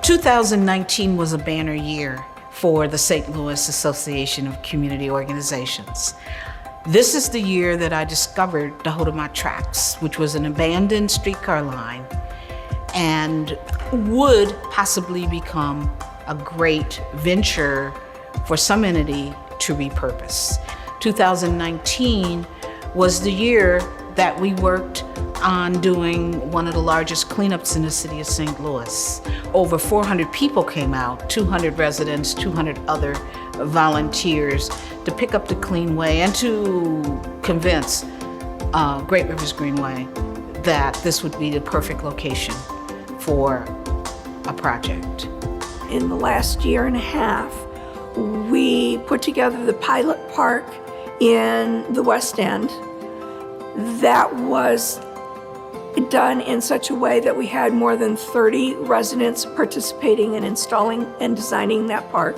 2019 was a banner year for the St. Louis Association of Community Organizations. This is the year that I discovered the Hodiamont Tracks, which was an abandoned streetcar line and would possibly become a great venture for some entity to repurpose. 2019 was the year that we worked on doing one of the largest cleanups in the city of St. Louis. Over 400 people came out, 200 residents, 200 other volunteers to pick up the Greenway and to convince Great Rivers Greenway that this would be the perfect location for a project. In the last year and a half, we put together the pilot park in the West End that was done in such a way that we had more than 30 residents participating in installing and designing that park.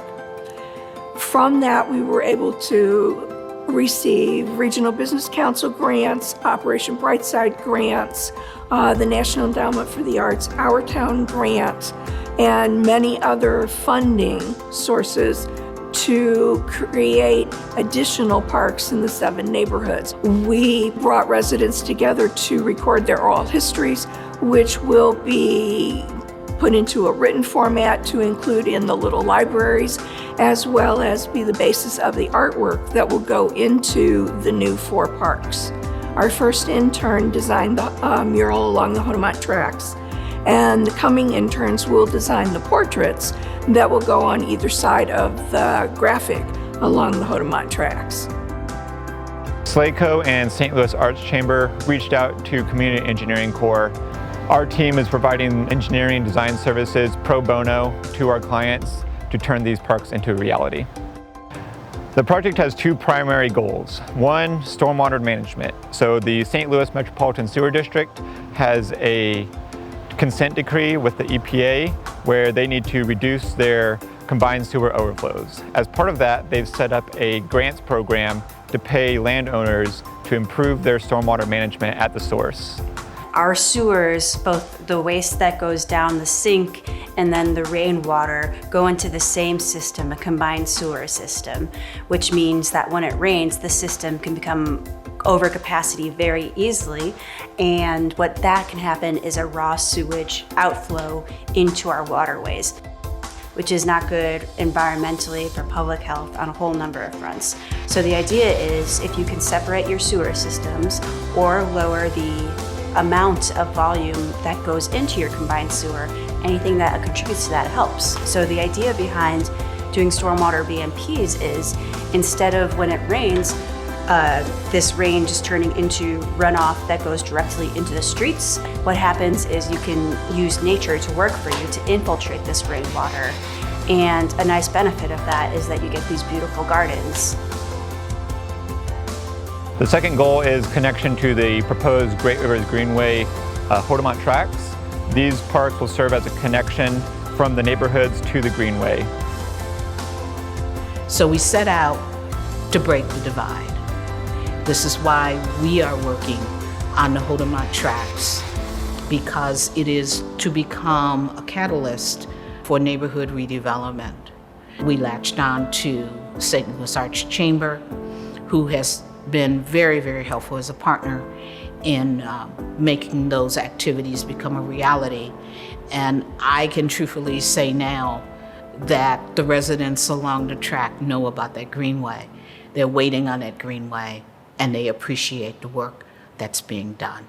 From that, we were able to receive Regional Business Council grants, Operation Brightside grants, the National Endowment for the Arts, Our Town grant, and many other funding sources to create additional parks in the 7 neighborhoods. We brought residents together to record their oral histories, which will be put into a written format to include in the little libraries, as well as be the basis of the artwork that will go into the new 4 parks. Our first intern designed the mural along the Hodiamont Tracks, and the coming interns will design the portraits that will go on either side of the graphic along the Hodiamont Tracks. SLACO and St. Louis Arts Chamber reached out to Community Engineering Corps. Our team is providing engineering and design services pro bono to our clients to turn these parks into a reality. The project has 2 primary goals. One, stormwater management. So the St. Louis Metropolitan Sewer District has a consent decree with the EPA where they need to reduce their combined sewer overflows. As part of that, they've set up a grants program to pay landowners to improve their stormwater management at the source. Our sewers, both the waste that goes down the sink and then the rainwater, go into the same system, a combined sewer system, which means that when it rains, the system can become over capacity very easily, and what that can happen is a raw sewage outflow into our waterways, which is not good environmentally for public health on a whole number of fronts. So the idea is if you can separate your sewer systems or lower the amount of volume that goes into your combined sewer, anything that contributes to that helps. So the idea behind doing stormwater BMPs is instead of when it rains, this rain just turning into runoff that goes directly into the streets. What happens is you can use nature to work for you to infiltrate this rainwater. And a nice benefit of that is that you get these beautiful gardens. The second goal is connection to the proposed Great Rivers Greenway Hodiamont Tracks. These parks will serve as a connection from the neighborhoods to the Greenway. So we set out to break the divide. This is why we are working on the Hodiamont Tracks, because it is to become a catalyst for neighborhood redevelopment. We latched on to St. Louis Arts Chamber, who has been very, very helpful as a partner in making those activities become a reality. And I can truthfully say now that the residents along the track know about that Greenway. They're waiting on that Greenway, and they appreciate the work that's being done.